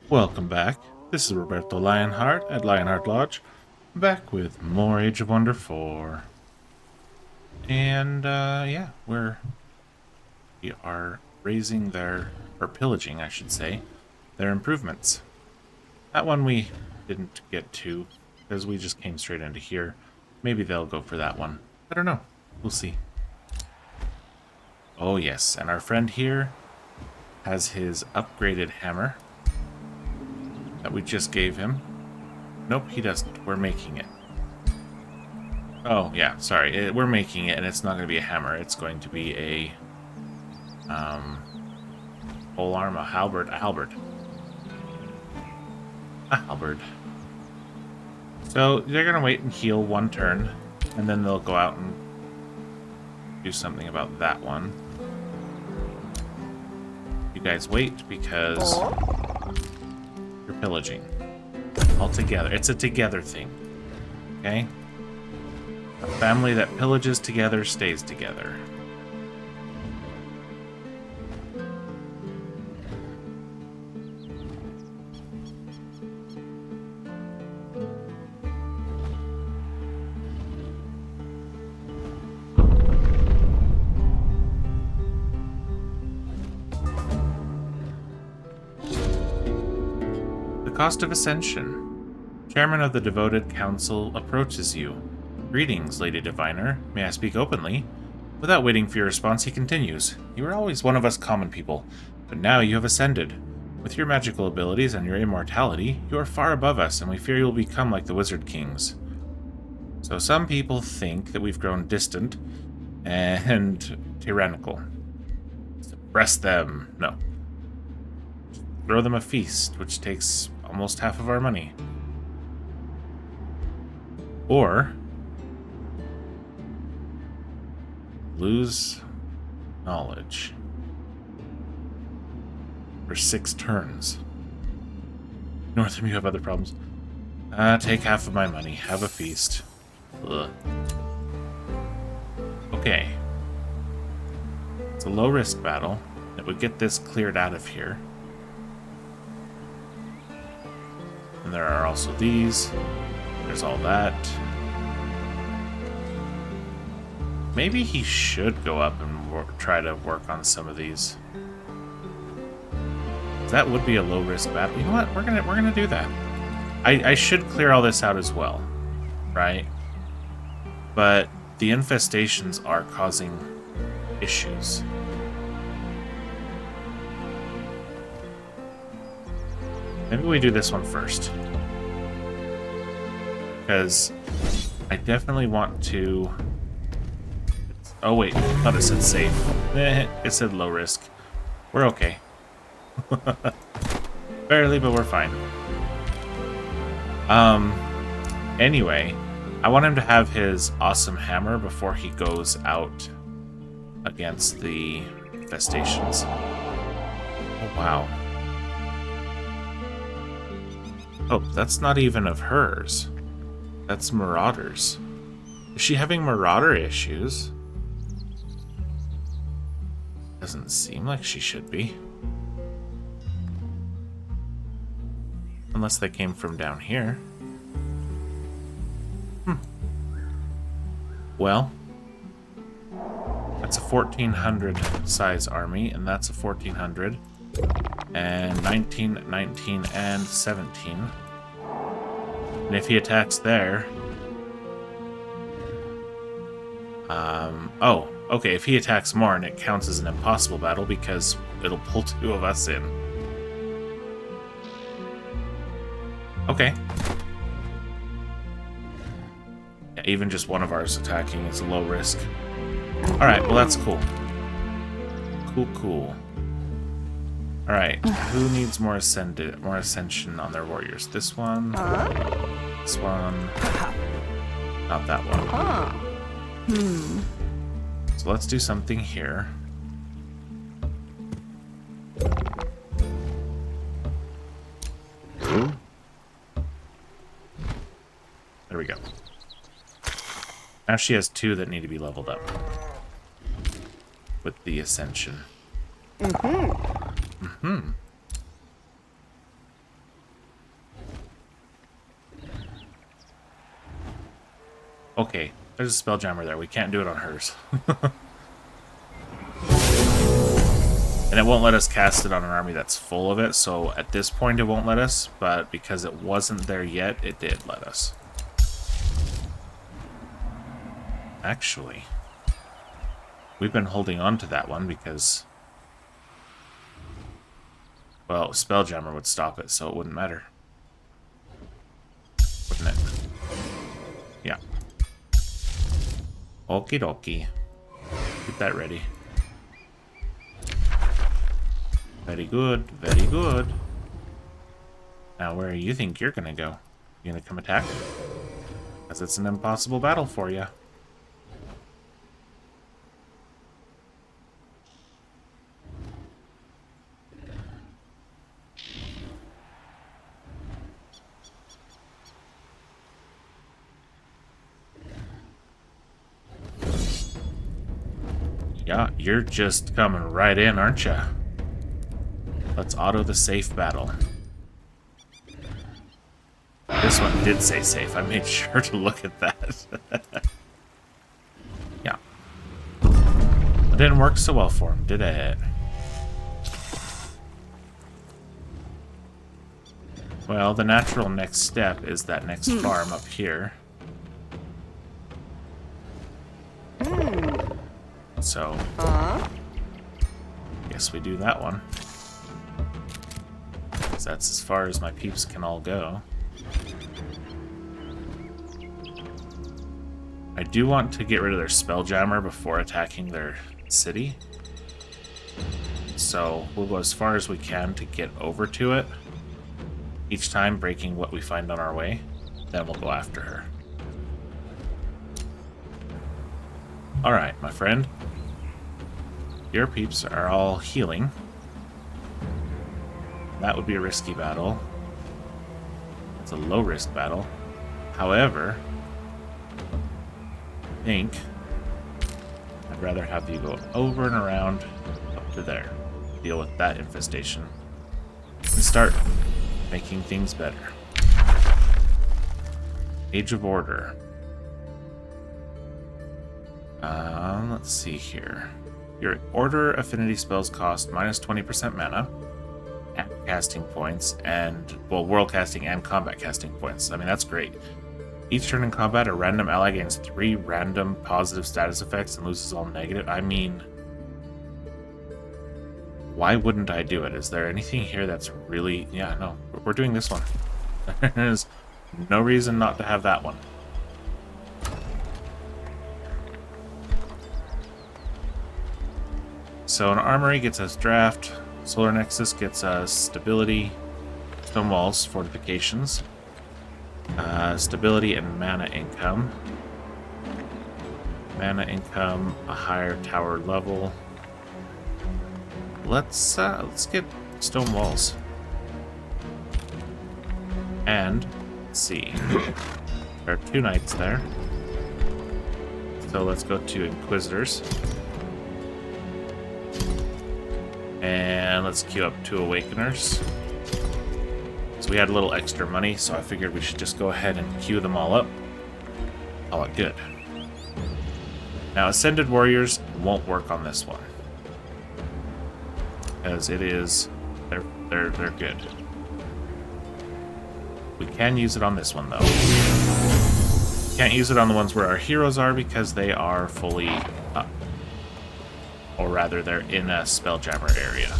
Welcome back. This is Roberto Lionheart at Lionheart Lodge, back with more Age of Wonder 4. And, yeah, we are raising or pillaging, I should say, their improvements. That one we didn't get to, because we just came straight into here. Maybe they'll go for that one. I don't know. We'll see. Oh, yes, and our friend here has his upgraded hammer that we just gave him. Nope, he doesn't. We're making it. Oh, yeah, sorry. We're making it, and it's not going to be a hammer. It's going to be a polearm, a halberd. A halberd. So they're going to wait and heal one turn, and then they'll go out and do something about that one. You guys wait, because you're pillaging. All together. It's a together thing. Okay? A family that pillages together stays together. The cost of ascension. Chairman of the devoted council approaches you. Greetings, Lady Diviner. May I speak openly? Without waiting for your response, he continues. You were always one of us common people, but now you have ascended. With your magical abilities and your immortality, you are far above us, and we fear you will become like the Wizard Kings. So some people think that we've grown distant and tyrannical. Suppress them. No. Throw them a feast, which takes almost half of our money. Or lose knowledge for 6 turns. Northam, you have other problems. Take half of my money. Have a feast. Ugh. Okay. It's a low-risk battle. It would get this cleared out of here. And there are also these. There's all that. Maybe he should go up and try to work on some of these. That would be a low-risk battle. You know what? We're gonna do that. I should clear all this out as well, right? But the infestations are causing issues. Maybe we do this one first. Because I definitely want to... Oh wait, I thought it said safe. It said low risk. We're okay. Barely, but we're fine. Anyway, I want him to have his awesome hammer before he goes out against the infestations. Oh, wow. Oh, that's not even of hers. That's Marauders. Is she having Marauder issues? Doesn't seem like she should be. Unless they came from down here. Well, that's a 1400 size army, and that's a 1400. And 19, 19, and 17. And if he attacks there... oh, okay, if he attacks more, and it counts as an impossible battle because it'll pull 2 of us in. Okay. Yeah, even just one of ours attacking is low risk. Alright, well that's cool. Cool. Alright, who needs more ascension on their warriors? This one. This one. Not that one. So let's do something here. There we go. Now she has 2 that need to be leveled up with the ascension. okay. There's a Spelljammer there. We can't do it on hers. And it won't let us cast it on an army that's full of it, so at this point it won't let us, but because it wasn't there yet, it did let us. Actually, we've been holding on to that one because, well, Spelljammer would stop it, so it wouldn't matter. Wouldn't it? Yeah. Okie dokie. Get that ready. Very good, very good. Now, where do you think you're gonna go? You gonna come attack? Because it's an impossible battle for you. Yeah, you're just coming right in, aren't you? Let's auto the safe battle. This one did say safe. I made sure to look at that. Yeah. It didn't work so well for him, did it? Well, the natural next step is that next farm up here. So, guess we do that one. That's as far as my peeps can all go. I do want to get rid of their Spelljammer before attacking their city. So we'll go as far as we can to get over to it. Each time breaking what we find on our way. Then we'll go after her. Alright, my friend. Your peeps are all healing. That would be a risky battle. It's a low-risk battle. However, I think I'd rather have you go over and around up to there. Deal with that infestation. And start making things better. Age of Order. Let's see here. Your Order affinity spells cost minus 20% mana. And casting points, and, well, world casting and combat casting points. I mean, that's great. Each turn in combat, a random ally gains 3 random positive status effects and loses all negative. I mean, why wouldn't I do it? Is there anything here that's really... Yeah, no, we're doing this one. There's no reason not to have that one. So an armory gets us draft. Solar Nexus gets us stability, stone walls, fortifications, stability and mana income. Mana income, a higher tower level. Let's get stone walls. And let's see, there are 2 knights there. So let's go to Inquisitors. And let's queue up 2 Awakeners. So we had a little extra money, so I figured we should just go ahead and queue them all up. Call it good. Now, Ascended Warriors won't work on this one. Because it is... They're good. We can use it on this one, though. Can't use it on the ones where our heroes are because they are fully up. Or rather, they're in a Spelljammer area.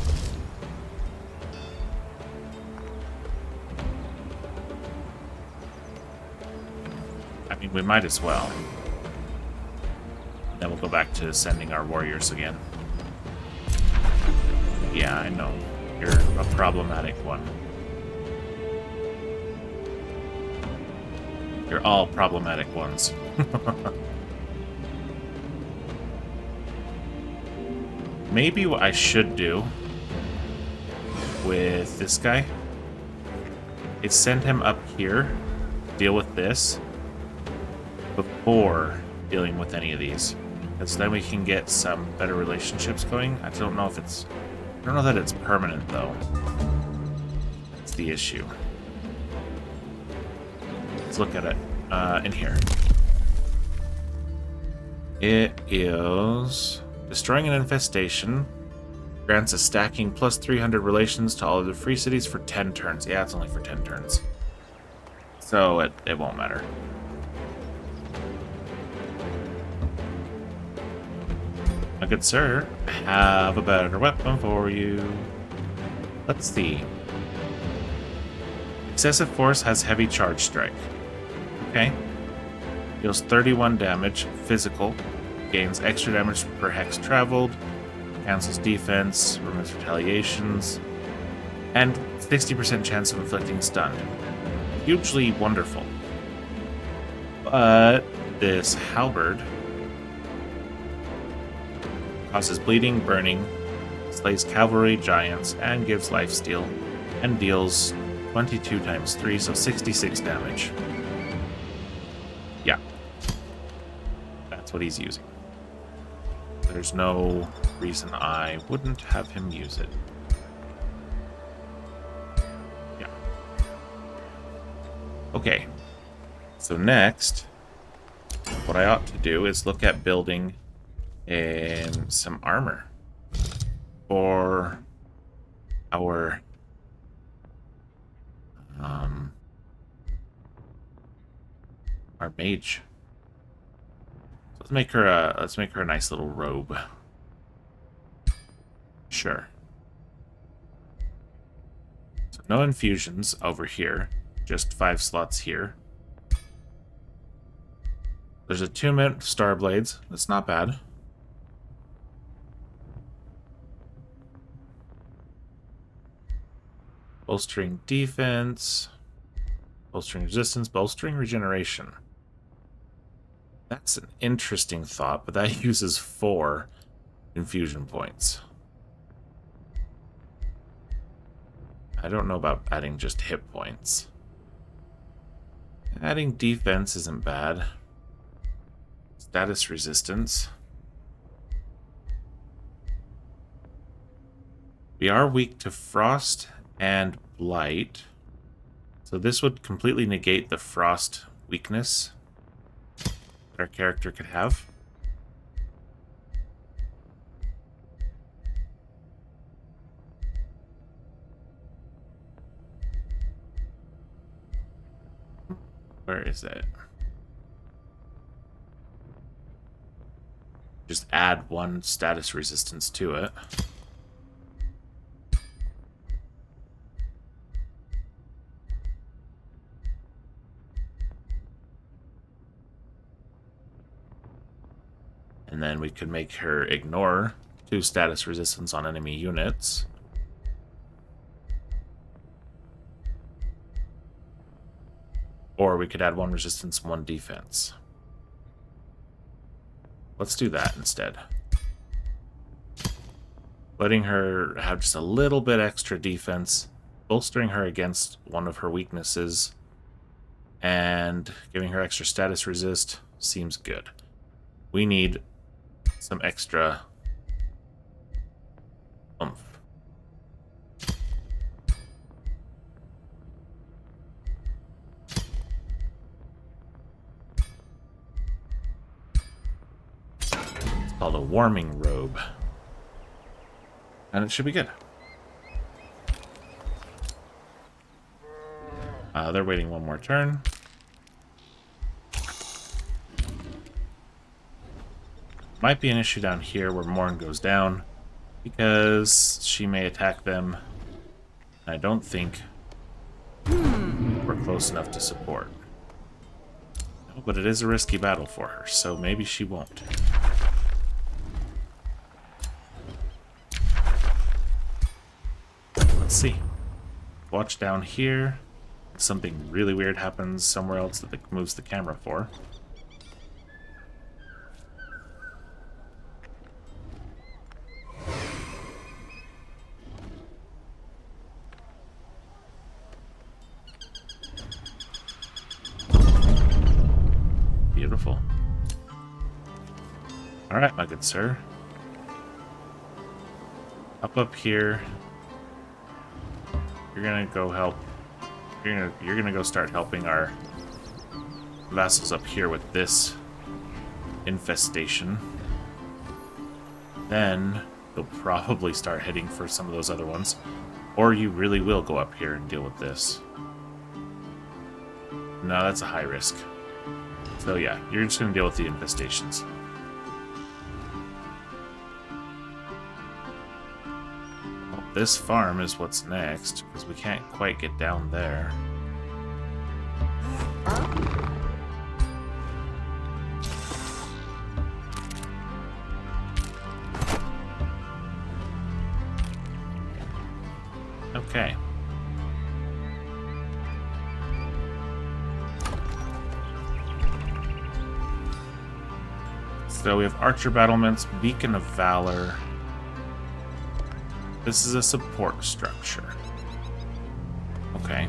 I mean, we might as well. Then we'll go back to sending our warriors again. Yeah, I know. You're a problematic one. You're all problematic ones. Maybe what I should do with this guy is send him up here, deal with this, before dealing with any of these. Because then we can get some better relationships going. I don't know if it's... I don't know that it's permanent, though. That's the issue. Let's look at it in here. It is destroying an infestation. Grants a stacking plus 300 relations to all of the free cities for 10 turns. Yeah, it's only for 10 turns. So it won't matter. My good sir, I have a better weapon for you. Let's see. Excessive Force has Heavy Charge Strike. Okay. Deals 31 damage, physical. Gains extra damage per hex traveled. Cancels defense, removes retaliations. And 60% chance of inflicting stun. Hugely wonderful. But this halberd causes bleeding, burning, slays cavalry, giants, and gives lifesteal, and deals 22 times 3, so 66 damage. Yeah. That's what he's using. There's no reason I wouldn't have him use it. Yeah. Okay. So next, what I ought to do is look at building some armor for our mage. So let's make her a nice little robe. Sure. So no infusions over here, just 5 slots here. There's a 2-minute star blades. That's not bad. Bolstering defense, bolstering resistance, bolstering regeneration. That's an interesting thought, but that uses 4 infusion points. I don't know about adding just hit points. Adding defense isn't bad. Status resistance. We are weak to frost and blight. So this would completely negate the frost weakness that our character could have. Where is it? Just add 1 status resistance to it. And then we could make her ignore 2 status resistance on enemy units. Or we could add 1 resistance, 1 defense. Let's do that instead. Letting her have just a little bit extra defense, bolstering her against one of her weaknesses, and giving her extra status resist seems good. We need some extra oomph. It's called a warming robe. And it should be good. They're waiting 1 more turn. Might be an issue down here where Morn goes down, because she may attack them. I don't think we're close enough to support. No, but it is a risky battle for her, so maybe she won't. Let's see. Watch down here. Something really weird happens somewhere else that moves the camera for. Beautiful. Alright, my good sir. Up here. You're gonna go help. You're gonna go start helping our vassals up here with this infestation. Then you'll probably start heading for some of those other ones. Or you really will go up here and deal with this. No, that's a high risk. So yeah, you're just going to deal with the infestations. Well, this farm is what's next, because we can't quite get down there. Okay. So we have Archer Battlements, Beacon of Valor. This is a support structure. Okay.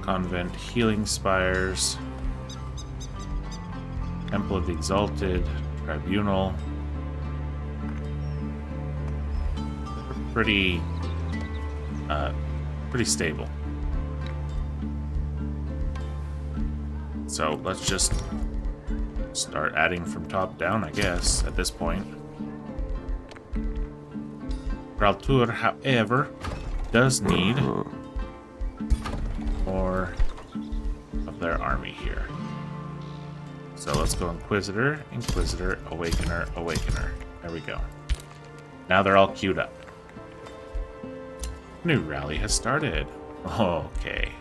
Convent, Healing Spires, Temple of the Exalted, Tribunal. Pretty stable. So let's just start adding from top down, I guess, at this point. Raltur, however, does need more of their army here. So let's go Inquisitor, Inquisitor, Awakener, Awakener. There we go. Now they're all queued up. New rally has started. Okay.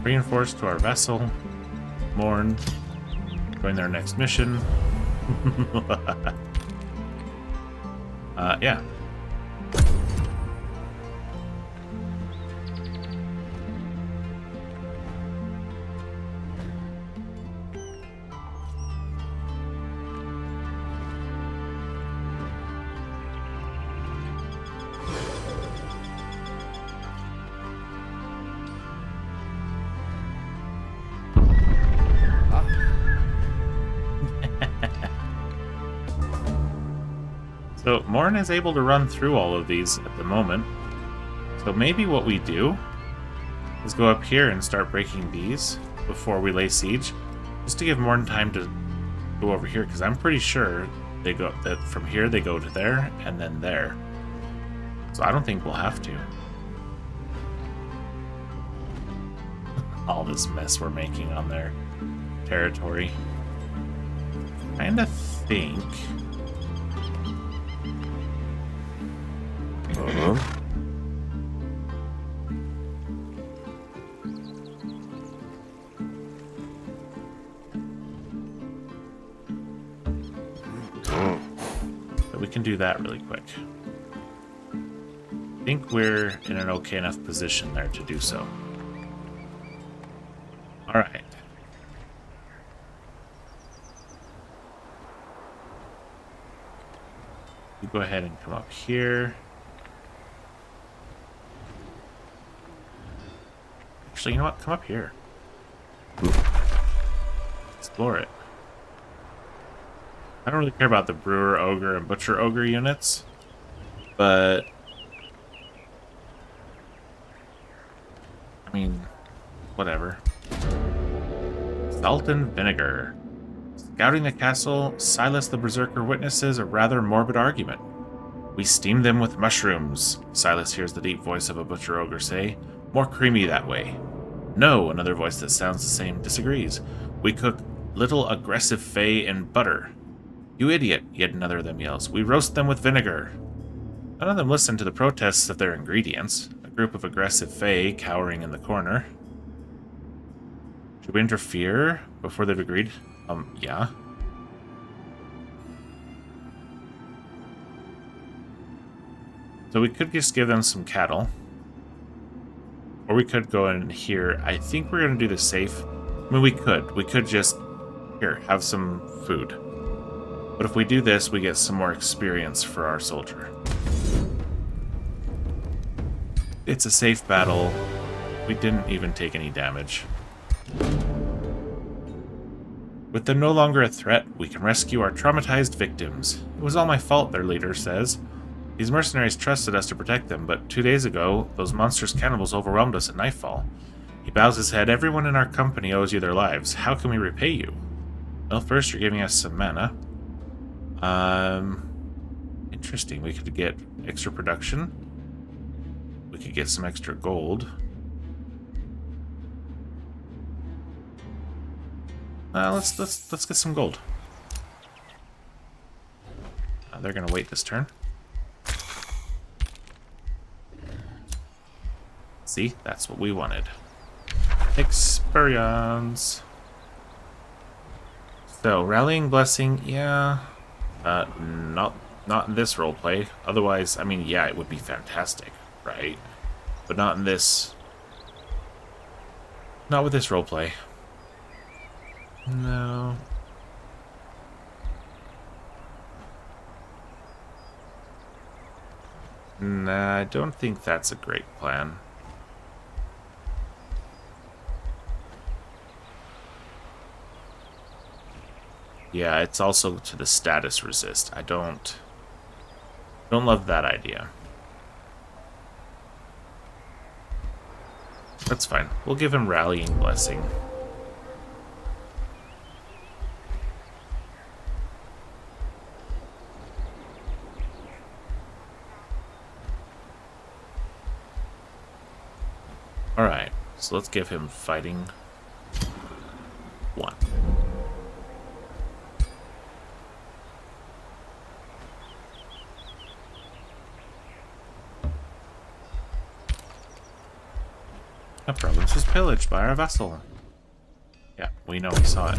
Reinforce to our vessel. Mourn. Join their next mission. Yeah. So Morn is able to run through all of these at the moment. So maybe what we do is go up here and start breaking these before we lay siege, just to give Morn time to go over here, because I'm pretty sure they go that from here they go to there and then there. So I don't think we'll have to. All this mess we're making on their territory. Kinda think. But we can do that really quick. I think we're in an okay enough position there to do so. Alright. You go ahead and come up here. Actually, you know what? Come up here. Explore it. I don't really care about the Brewer Ogre and Butcher Ogre units, but I mean, whatever. Salt and Vinegar. Scouting the castle, Silas the Berserker witnesses a rather morbid argument. We steam them with mushrooms, Silas hears the deep voice of a Butcher Ogre say. More creamy that way. No, another voice that sounds the same disagrees. We cook little aggressive Fae in butter. You idiot, yet another of them yells. We roast them with vinegar. None of them listen to the protests of their ingredients. A group of aggressive Fae cowering in the corner. Should we interfere before they've agreed? Yeah. So we could just give them some cattle. Or we could go in here. I think we're going to do the safe. I mean, we could. We could just... Here, have some food. But if we do this, we get some more experience for our soldier. It's a safe battle. We didn't even take any damage. With them no longer a threat, we can rescue our traumatized victims. It was all my fault, their leader says. These mercenaries trusted us to protect them, but 2 days ago, those monstrous cannibals overwhelmed us at nightfall. He bows his head. Everyone in our company owes you their lives. How can we repay you? Well, first you're giving us some mana. Interesting. We could get extra production. We could get some extra gold. Let's get some gold. They're gonna wait this turn. See, that's what we wanted. Experience. So, Rallying Blessing, yeah. Not in this roleplay. Otherwise, I mean, yeah, it would be fantastic, right? But not in this. Not with this roleplay. No. Nah, I don't think that's a great plan. Yeah, it's also to the status resist. I don't love that idea. That's fine. We'll give him Rallying Blessing. Alright, so let's give him Fighting 1. Our province was pillaged by our vassal. Yeah, we know we saw it.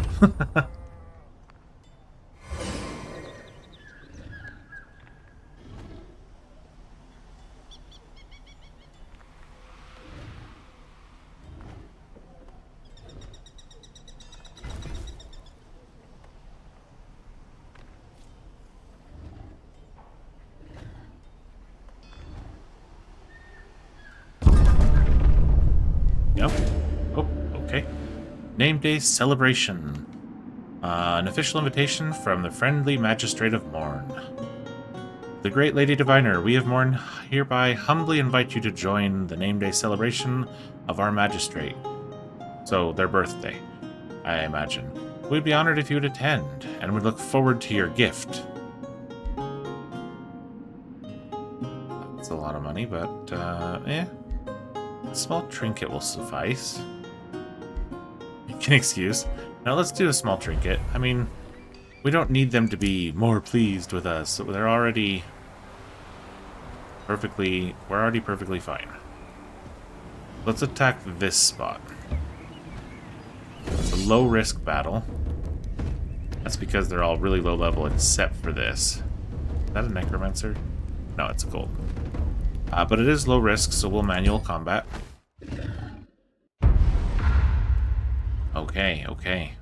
Yep. Oh, okay. Name Day Celebration. An official invitation from the friendly magistrate of Morn. The great Lady Diviner, we of Morn hereby humbly invite you to join the Name Day celebration of our magistrate. So, their birthday, I imagine. We'd be honored if you would attend, and would look forward to your gift. That's a lot of money, but, eh. A small trinket will suffice. You can excuse. Now let's do a small trinket. I mean, we don't need them to be more pleased with us. They're already perfectly... We're already perfectly fine. Let's attack this spot. It's a low-risk battle. That's because they're all really low level except for this. Is that a necromancer? No, it's a gold. But it is low risk, so we'll manual combat. Okay, okay.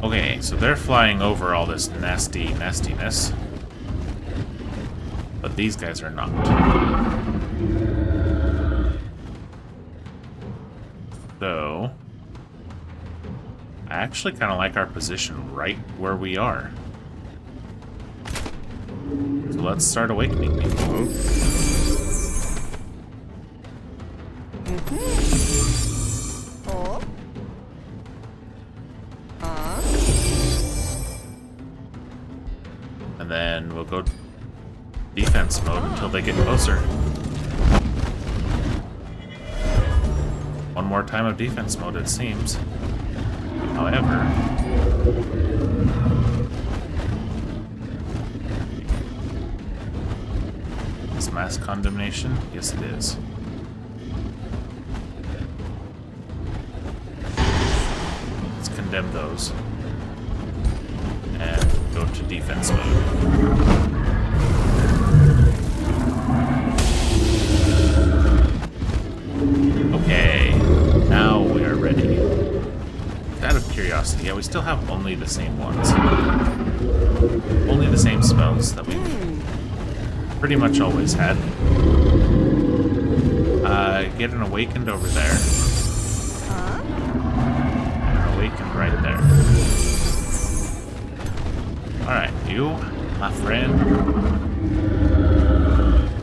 Okay, so they're flying over all this nastiness. But these guys are not. So... I actually kind of like our position right where we are. So let's start awakening people. And then we'll go defense mode until they get closer. One more time of defense mode, it seems. However, is mass condemnation? Yes, it is. Let's condemn those and go to defense mode. Okay, now we are ready. Out of curiosity, yeah, we still have only the same ones. Only the same spells that we've pretty much always had. Get an awakened over there. An awakened right there. Alright, you, my friend.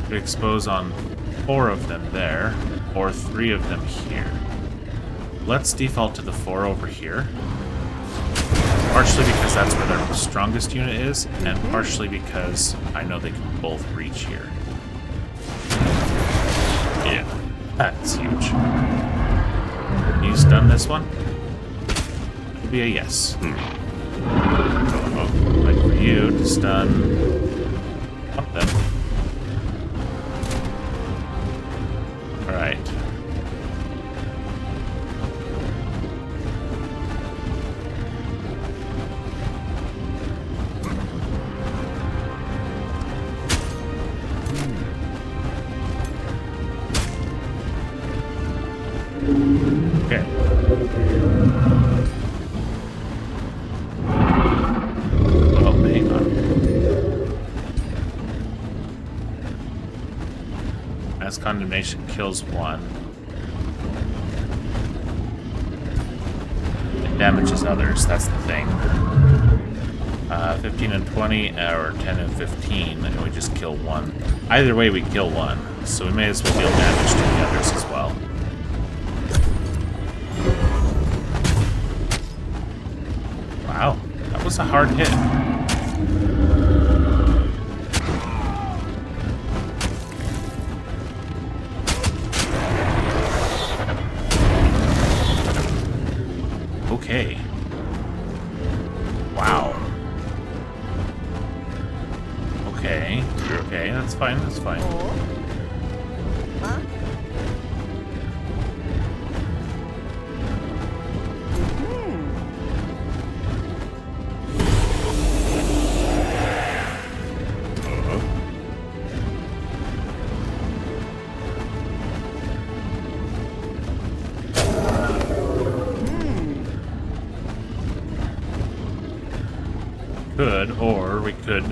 Could expose on 4 of them there, or 3 of them here. Let's default to the 4 over here. Partially because that's where their strongest unit is, and partially because I know they can both reach here. Yeah, that's huge. Can you stun this one? It'll be a yes. Like for you to stun one of them. Alright. Okay. Well, hang on. Mass condemnation kills 1. It damages others, that's the thing. 15 and 20, or 10 and 15, and we just kill 1. Either way, we kill 1, so we may as well deal damage to the others as well. Wow, that was a hard hit. Okay. Wow. Okay. Okay, that's fine, that's fine. Could, or we could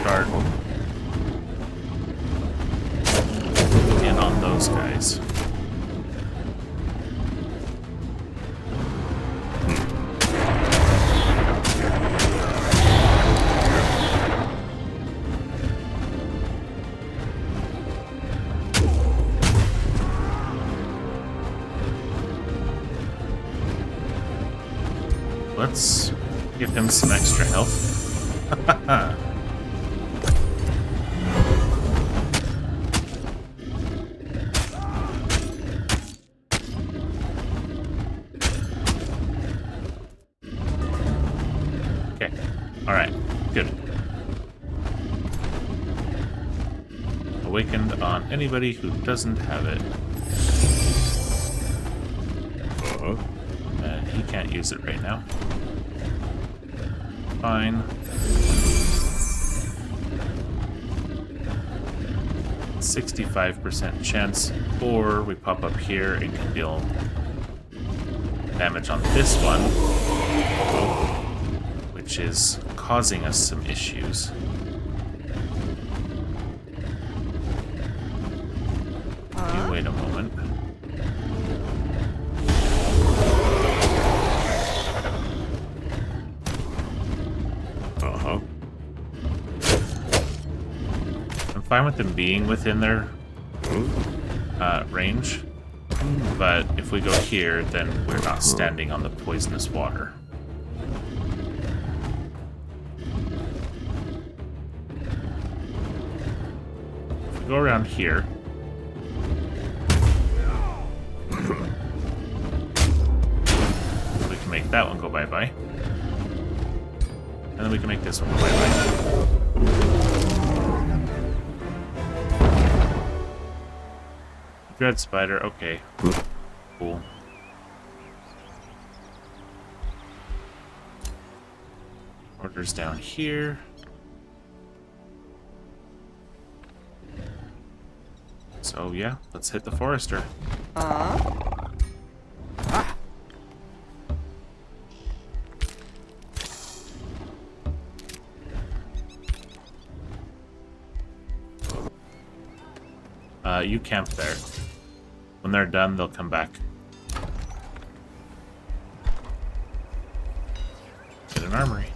start in on those guys. Let's give him some extra health. Okay. Alright. Good. Awakened on anybody who doesn't have it. He can't use it right now. Fine. 65% chance, or we pop up here and can deal damage on this one, which is causing us some issues. You wait a moment. Fine with them being within their range, but if we go here, then we're not standing on the poisonous water. If we go around here, we can make that one go bye-bye, and then we can make this one go bye-bye. Dread spider, okay. Cool. Orders down here. So yeah, let's hit the forester. You camp there. When they're done, they'll come back. Get an armory.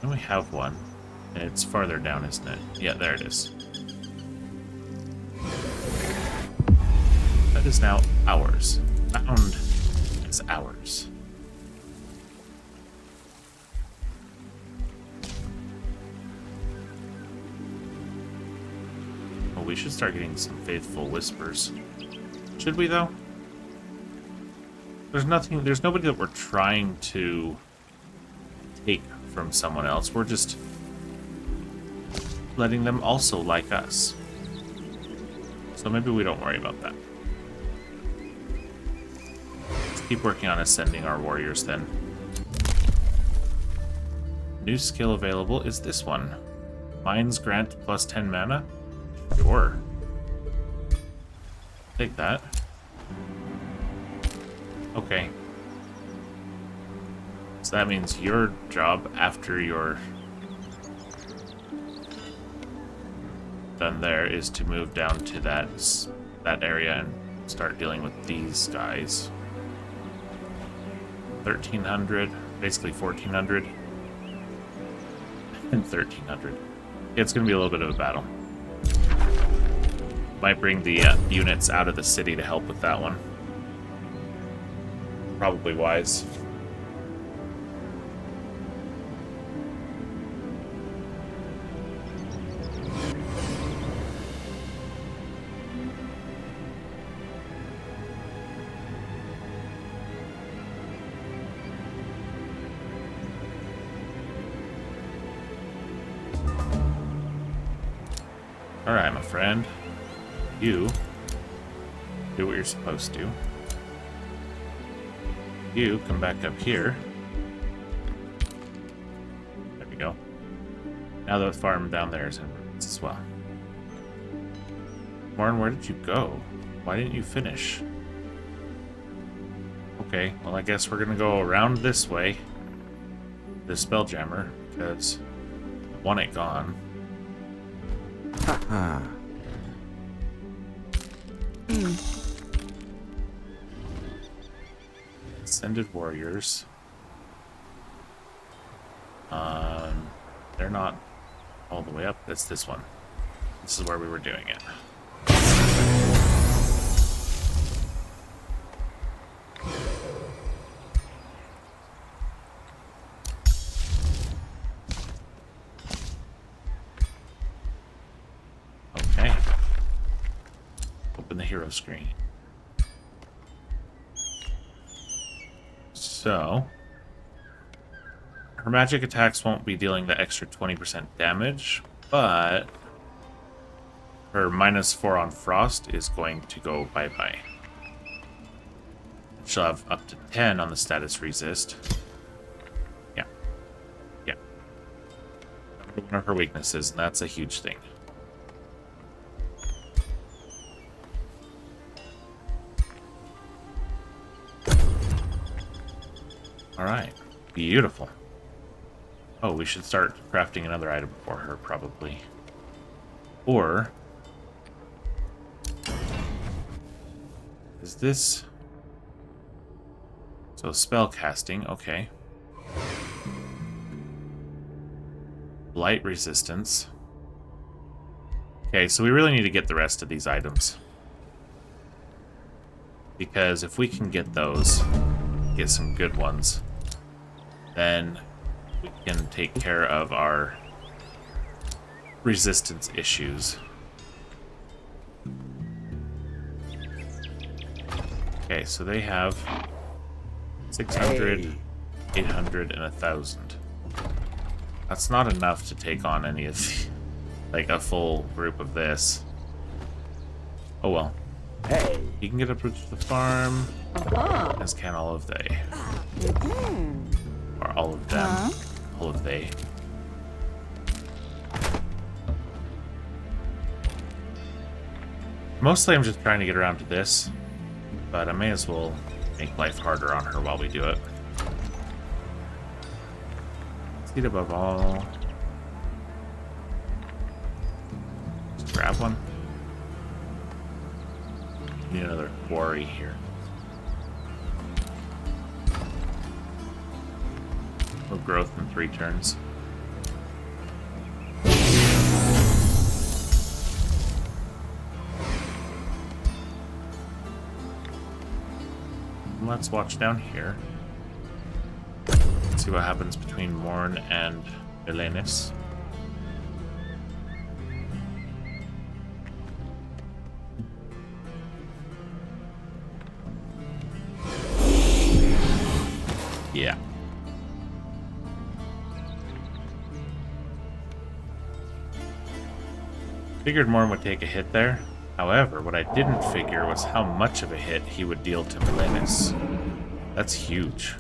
And we have one. And it's farther down, isn't it? Yeah, there it is. That is now ours. Found is ours. Well, we should start getting some faithful whispers. Should we, though? There's nobody that we're trying to take from someone else. We're just letting them also like us. So maybe we don't worry about that. Let's keep working on ascending our warriors then. New skill available is this one. Mines grant plus 10 mana? Sure. Take that. Okay. So that means your job after you're done there is to move down to that area and start dealing with these guys. 1,300, basically 1,400, and 1,300. It's going to be a little bit of a battle. Might bring the units out of the city to help with that one. Probably wise. Alright, my friend. You do what you're supposed to. You come back up here. There we go. Now the farm down there is in ruins as well. Warren, where did you go? Why didn't you finish? Okay, well I guess we're gonna go around this way. The Spelljammer, because I want it gone. Haha. Ascended warriors. They're not all the way up. That's this one. This is where we were doing it. Okay. Open the hero screen. So, her magic attacks won't be dealing the extra 20% damage, but her -4 on frost is going to go bye-bye. She'll have up to 10 on the status resist. Yeah. Yeah. One of her weaknesses, and that's a huge thing. Alright. Beautiful. Oh, we should start crafting another item for her, probably. Or... is this... so spell casting, okay. Light resistance. Okay, so we really need to get the rest of these items. Because if we can get those, get some good ones, then we can take care of our resistance issues. Okay, so they have 600, 800, and 1,000. That's not enough to take on any of the, like a full group of this. Oh well. Hey. You can get up to the farm, as can all of they. Or all of them. All of they. Mostly I'm just trying to get around to this, but I may as well make life harder on her while we do it. Seed above all. grab one? Need another quarry here. No growth in 3 turns. Let's watch down here. See what happens between Morn and Melenis. Yeah. Figured Morn would take a hit there. However, what I didn't figure was how much of a hit he would deal to Melenis. That's huge.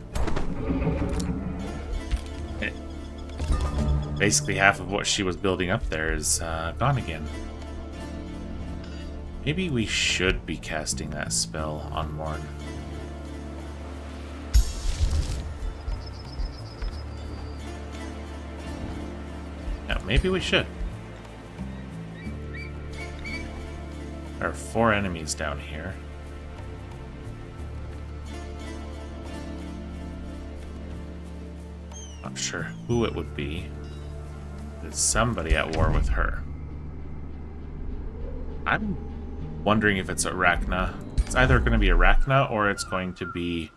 Basically half of what she was building up there is gone again. Maybe we should be casting that spell on Morn. Yeah, maybe we should. There are 4 enemies down here. Not sure who it would be. There's somebody at war with her. I'm wondering if it's Arachna. It's either going to be Arachna or it's going to be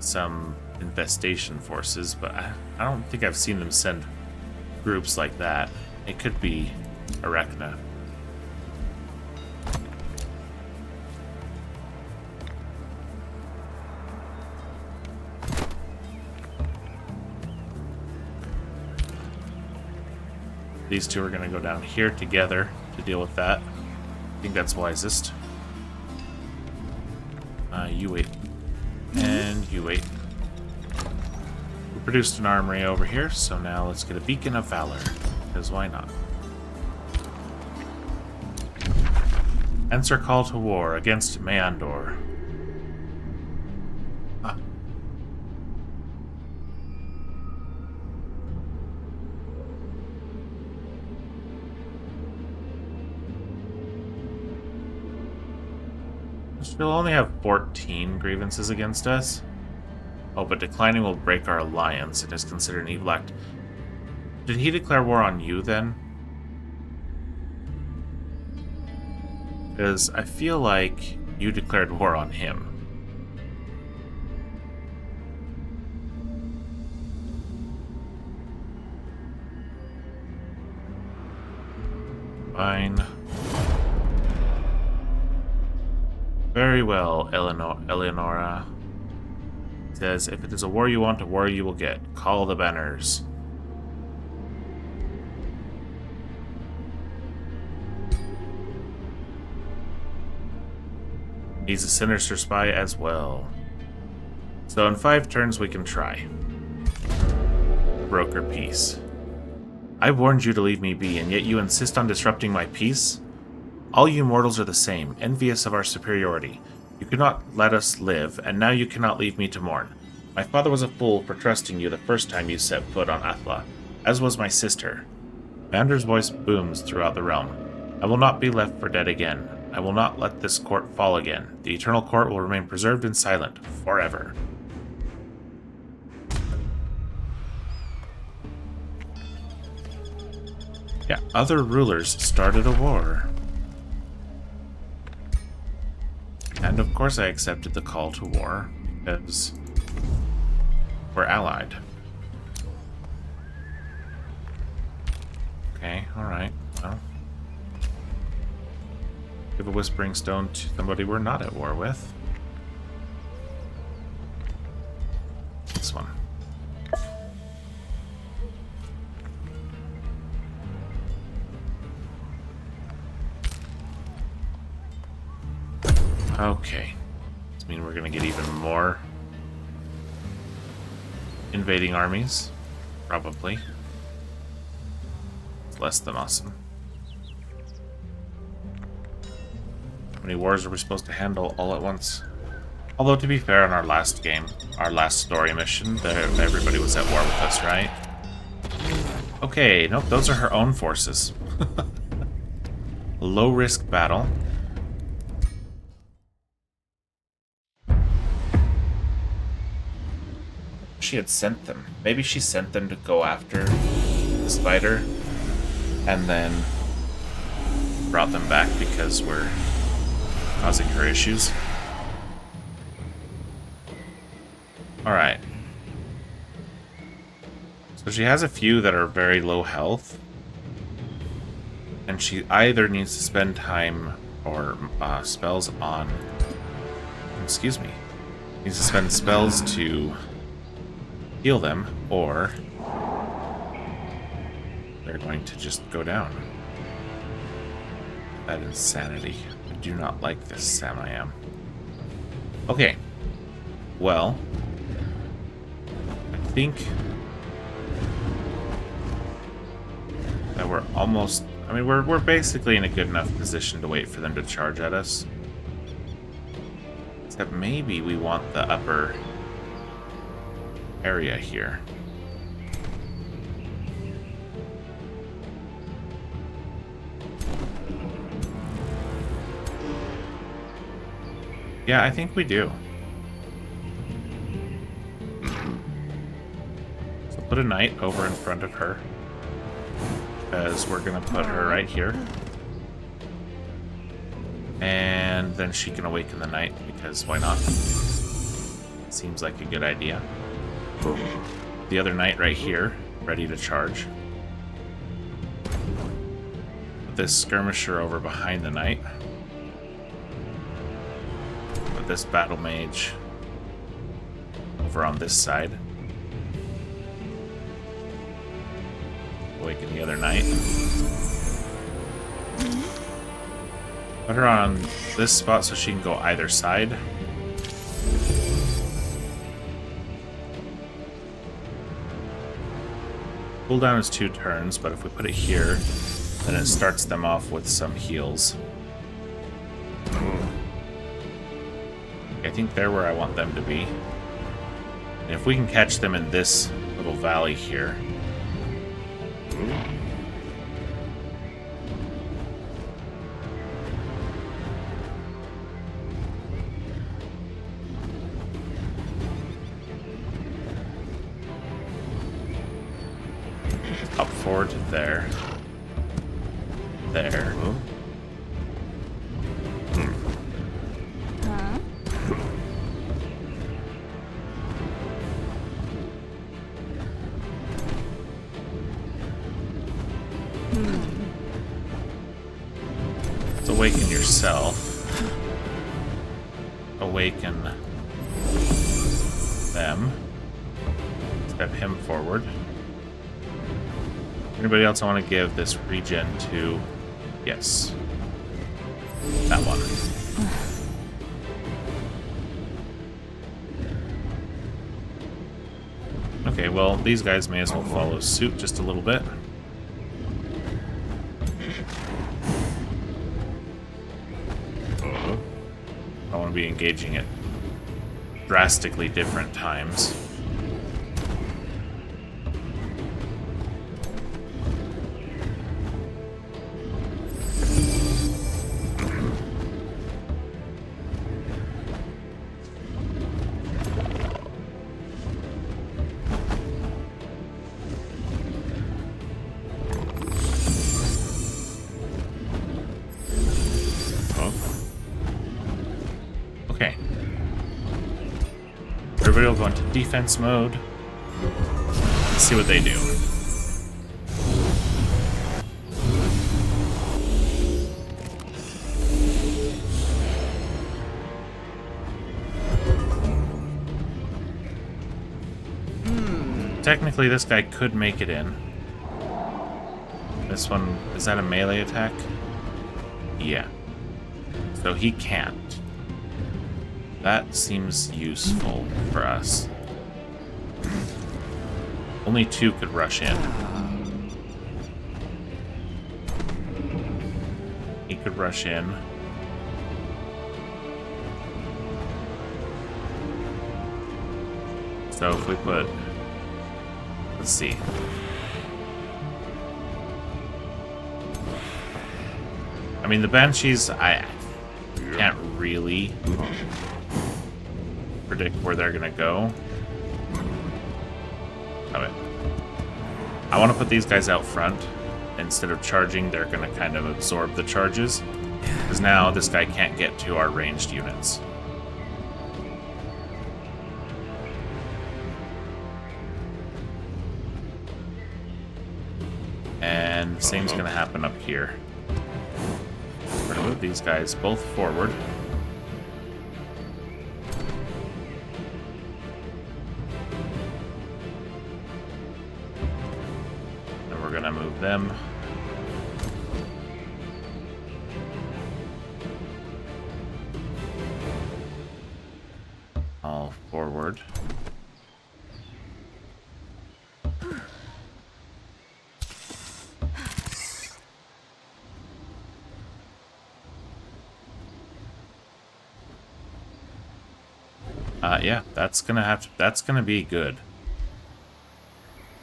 some infestation forces, but I don't think I've seen them send groups like that. It could be Arachna. These two are going to go down here together to deal with that. I think that's wisest. You wait. And you wait. We produced an armory over here, so now let's get a Beacon of Valor. Because why not? Answer call to war against Meandor. Ah. She'll only have 14 grievances against us. Oh, but declining will break our alliance and is considered an evil act. Did he declare war on you then? Because I feel like you declared war on him. Fine. Very well, Eleonora. Says, if it is a war you want, a war you will get. Call the banners. He's a sinister spy as well. So in 5 turns we can try. Broker peace. I warned you to leave me be, and yet you insist on disrupting my peace? All you mortals are the same, envious of our superiority. You could not let us live, and now you cannot leave me to mourn. My father was a fool for trusting you the first time you set foot on Athla, as was my sister. Vander's voice booms throughout the realm. I will not be left for dead again. I will not let this court fall again. The eternal court will remain preserved and silent, forever. Yeah, other rulers started a war. And of course I accepted the call to war, because we're allied. Okay, alright, well. Give a Whispering Stone to somebody we're not at war with. This one. Okay. Does mean we're gonna get even more invading armies? Probably. It's less than awesome. How many wars are we supposed to handle all at once? Although, to be fair, in our last game, our last story mission, everybody was at war with us, right? Okay, nope, those are her own forces. low-risk battle. She had sent them. Maybe she sent them to go after the spider and then brought them back because we're causing her issues. Alright. So she has a few that are very low health. And she either needs to spend time or spells on... Excuse me. Needs to spend spells to heal them, or they're going to just go down. That is insanity. I do not like this, Sam I am. Okay. Well, I think that we're almost... I mean, we're basically in a good enough position to wait for them to charge at us. Except maybe we want the upper area here. Yeah, I think we do. So put a knight over in front of her, because we're gonna put her right here. And then she can awaken the knight, because why not? Seems like a good idea. The other knight right here, ready to charge. Put this skirmisher over behind the knight. Put this battle mage over on this side. Awaken the other knight. Put her on this spot so she can go either side. Cooldown is 2 turns, but if we put it here, then it starts them off with some heals. I think they're where I want them to be. And if we can catch them in this little valley here. Up forward to there. There. Let's awaken yourself. Awaken them. Step him forward. Anybody else I want to give this regen to? Yes. That one. Okay, well, these guys may as well follow suit just a little bit. I want to be engaging at drastically different times. Okay. Everybody will go into defense mode. Let's see what they do. Technically, this guy could make it in. This one, is that a melee attack? Yeah. So he can't. That seems useful for us. Only 2 could rush in. He could rush in. So if we put... Let's see. I mean, the Banshees, I can't really predict where they're going to go. Okay. I want to put these guys out front. Instead of charging, they're going to kind of absorb the charges. Because now this guy can't get to our ranged units. And the same's going to happen up here. We're going to move these guys both forward. And we're going to move them all forward. Yeah, that's gonna be good.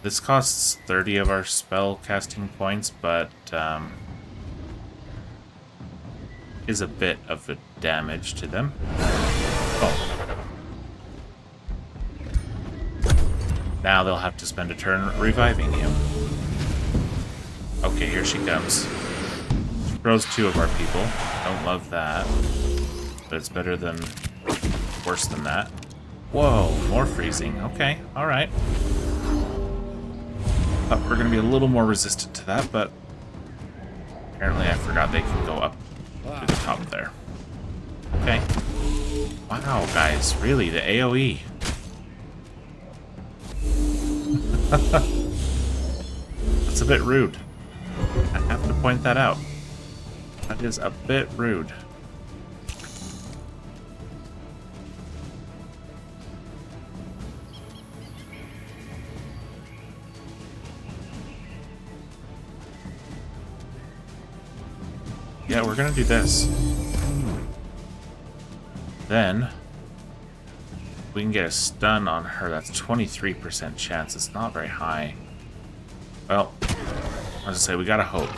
This costs 30 of our spell casting points, but is a bit of a damage to them. Oh. Now they'll have to spend a turn reviving you. Okay, here she comes. She throws 2 of our people. Don't love that. But it's better than... worse than that. Whoa, more freezing. Okay, alright. We're going to be a little more resistant to that, but apparently I forgot they can go up to the top there. Okay. Wow, guys, really, the AoE. That's a bit rude. I have to point that out. That is a bit rude. Yeah, we're gonna do this. Then we can get a stun on her. That's 23% chance. It's not very high. Well, I was gonna say we gotta hope.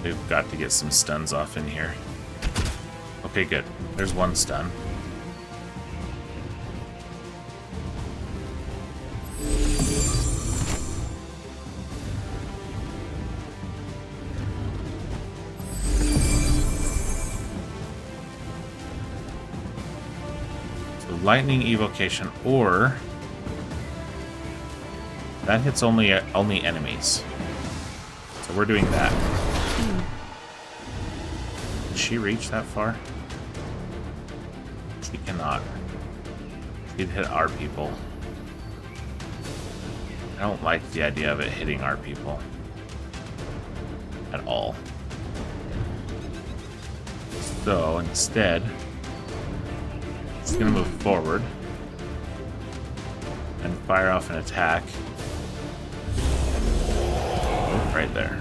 We've got to get some stuns off in here. Okay, good. There's one stun. So lightning evocation, or that hits only enemies. So we're doing that. Can she reach that far? She cannot. She'd hit our people. I don't like the idea of it hitting our people. At all. So, instead, it's gonna move forward and fire off an attack. Oh, right there.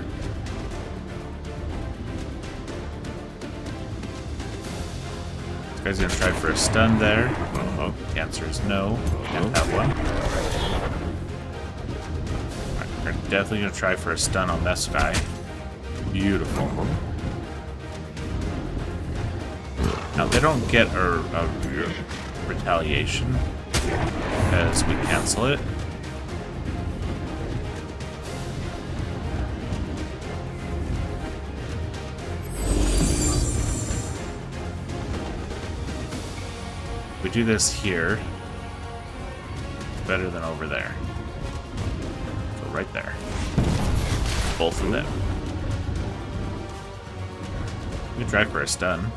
This guy's gonna try for a stun there. Oh, the answer is no. Can't have one. Right, we're definitely gonna try for a stun on this guy. Beautiful. Now they don't get a retaliation because we cancel it. We do this here. It's better than over there. So right there. Both of them. We can try for a stun.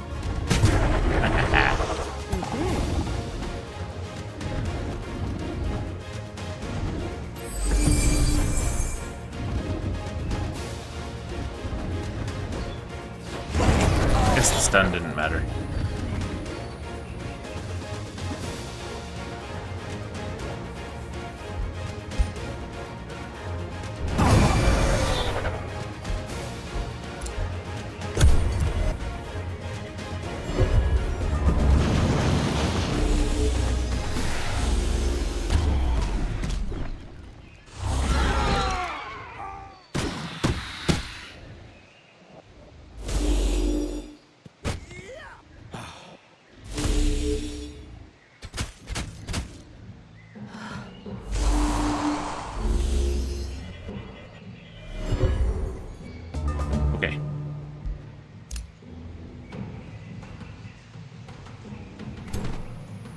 Guess the stun didn't matter. Okay.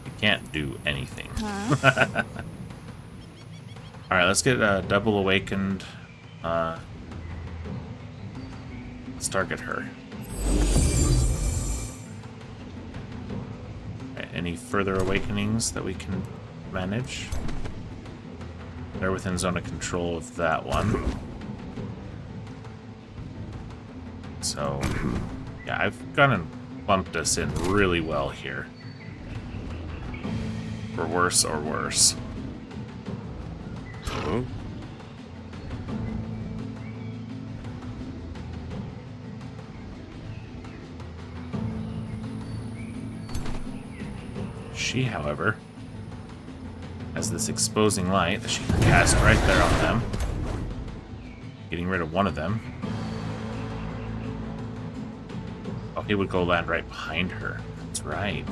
You can't do anything. Huh? Alright, let's get double awakened. Let's target her. Right, any further awakenings that we can manage? They're within zone of control of that one. So, yeah, I've gone and bumped us in really well here. For worse or worse. Huh? She, however, has this exposing light that she can cast right there on them. Getting rid of one of them. Oh, he would go land right behind her. That's right.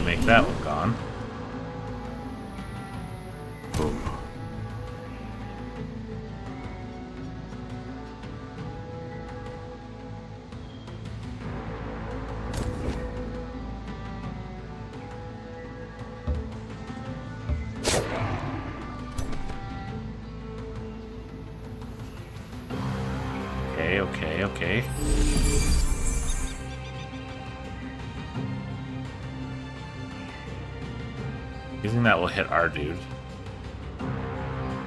Make that one gone. Okay. Using that will hit our dude.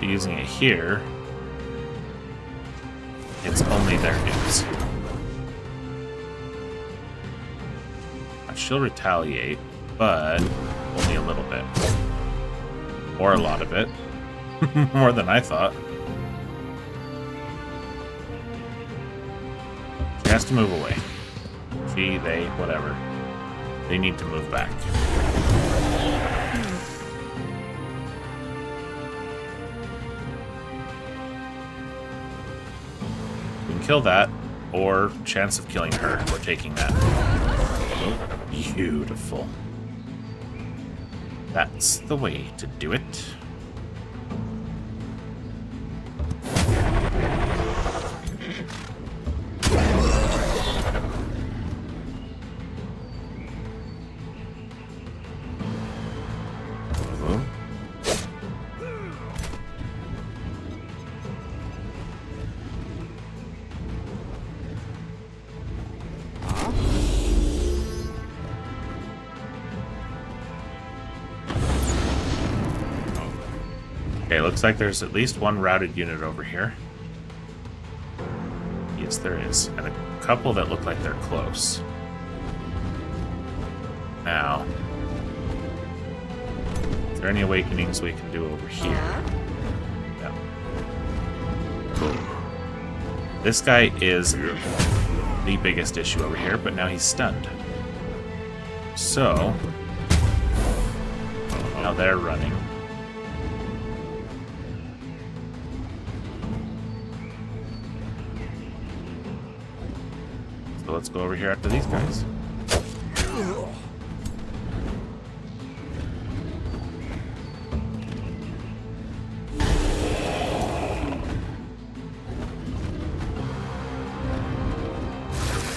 Using it here, it's only their dudes. She'll retaliate, but only a little bit. Or a lot of it. More than I thought. She has to move away. She, they, whatever. They need to move back. We can kill that, or chance of killing her. We're taking that. Beautiful. That's the way to do it. Okay, looks like there's at least one routed unit over here. Yes, there is. And a couple that look like they're close. Now, is there any awakenings we can do over here? No. This guy is the biggest issue over here, but now he's stunned. So, now they're running. So let's go over here after these guys.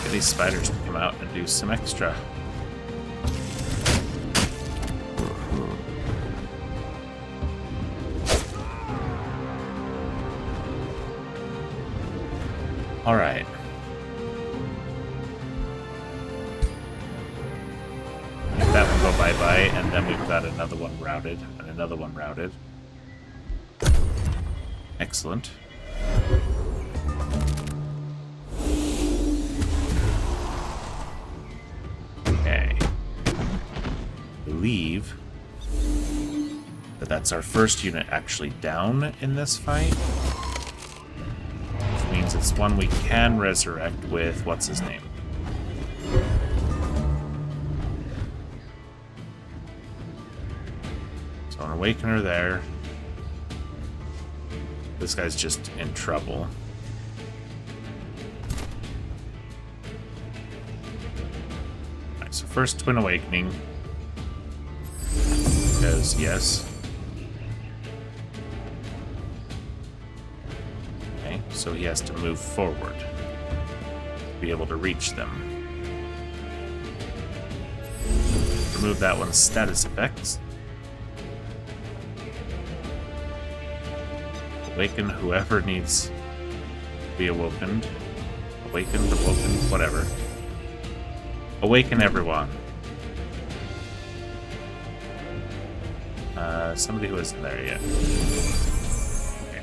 Get these spiders to come out and do some extra. All right. That one go bye-bye, and then we've got another one routed, and another one routed. Excellent. Okay. Believe that that's our first unit actually down in this fight. Which means it's one we can resurrect with, what's his name? So an Awakener there. This guy's just in trouble. so first Twin Awakening. Because, yes. Okay, so he has to move forward to be able to reach them. Remove that one's status effects. Awaken whoever needs to be awakened. Awakened, awoken, whatever. Awaken everyone. Somebody who isn't there yet. Okay.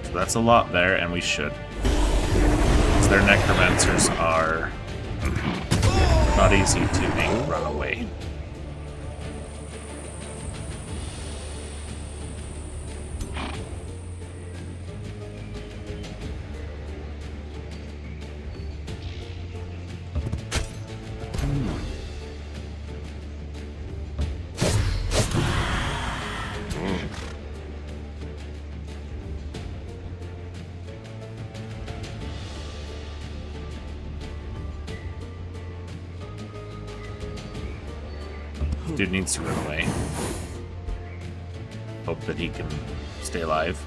So that's a lot there, and we should. Because their necromancers are not easy to make run away. Dude needs to run away. Hope that he can stay alive.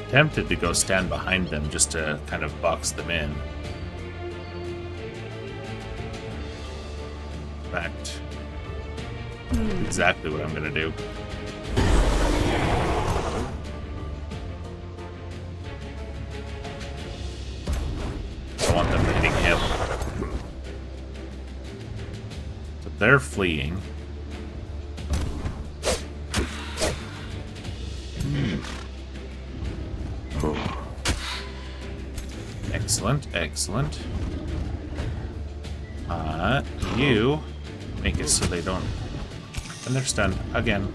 Tempted to go stand behind them just to kind of box them in. In fact, exactly what I'm gonna do. I want them hitting him. So they're fleeing. Excellent, excellent. You make it so they don't. And they're stunned again.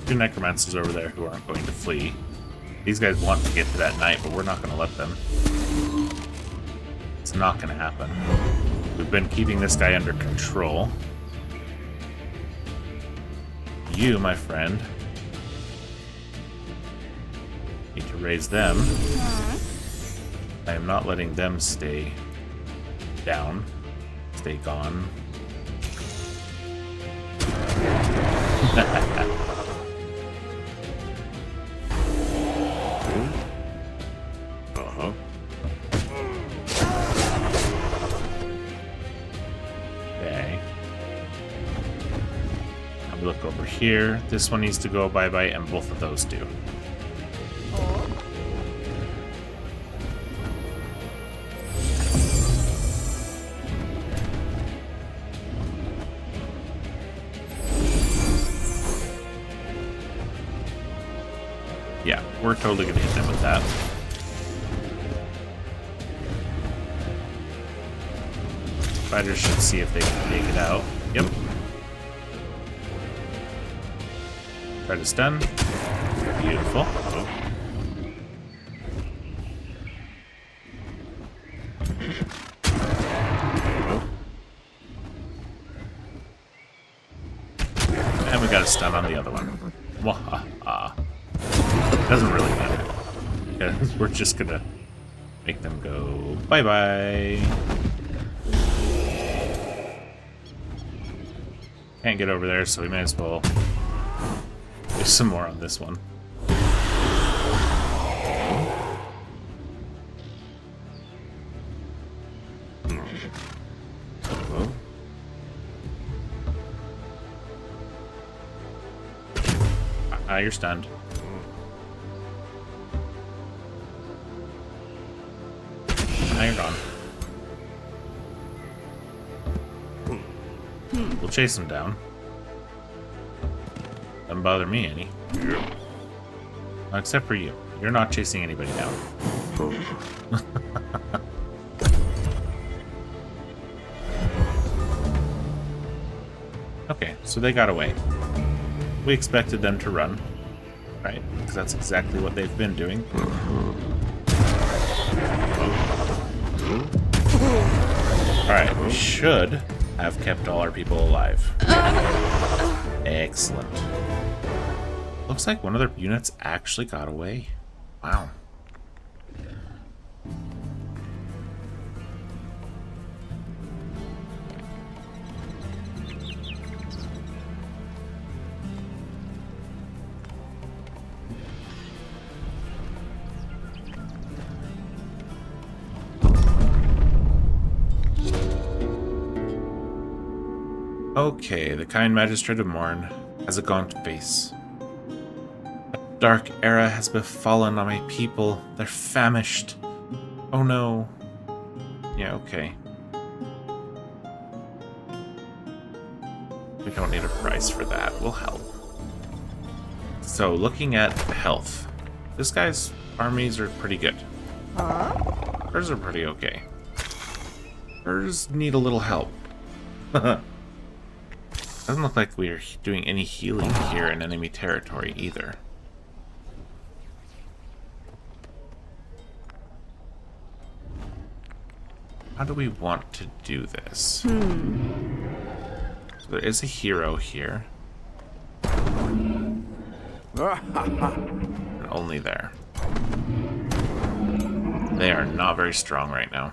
Two necromancers over there who aren't going to flee. These guys want to get to that knight, but we're not going to let them. It's not going to happen. We've been keeping this guy under control. You, my friend, need to raise them. I am not letting them stay down, stay gone. Okay. Now we look over here. This one needs to go bye-bye, and both of those do. Yeah, we're totally gonna hit them with that. Fighters should see if they can take it out. Yep. Try to stun. Beautiful. And we got a stun on the other one. Wahaha. Doesn't really matter. Because we're just gonna make them go bye-bye. Can't get over there, so we may as well do some more on this one. You're stunned. gone. We'll chase them down. Doesn't bother me any. Except for you. You're not chasing anybody down. Okay, so they got away. We expected them to run, right? Because that's exactly what they've been doing. Alright, we should have kept all our people alive. Excellent. Looks like one of their units actually got away. Wow. Okay, the kind magistrate of Morn has a gaunt face. A dark era has befallen on my people. They're famished. Oh no. Yeah, okay. We don't need a price for that. We'll help. So, looking at health. This guy's armies are pretty good. Hers are pretty okay. Hers need a little help. Doesn't look like we're doing any healing here in enemy territory either. How do we want to do this? So there is a hero here. And only there. They are not very strong right now.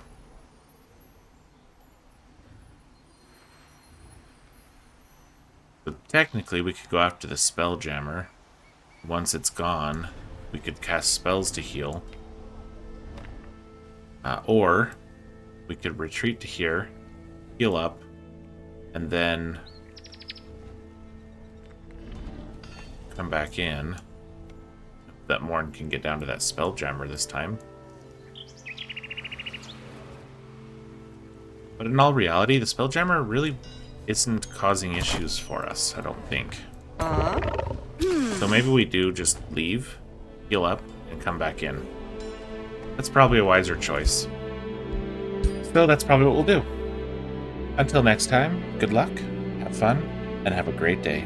So technically, we could go after the Spelljammer. Once it's gone, we could cast spells to heal. Or we could retreat to here, heal up, and then come back in. That Morn can get down to that Spelljammer this time. But in all reality, the Spelljammer really isn't causing issues for us, I don't think. So maybe we do just leave, heal up, and come back in. That's probably a wiser choice. So that's probably what we'll do. Until next time, good luck, have fun, and have a great day.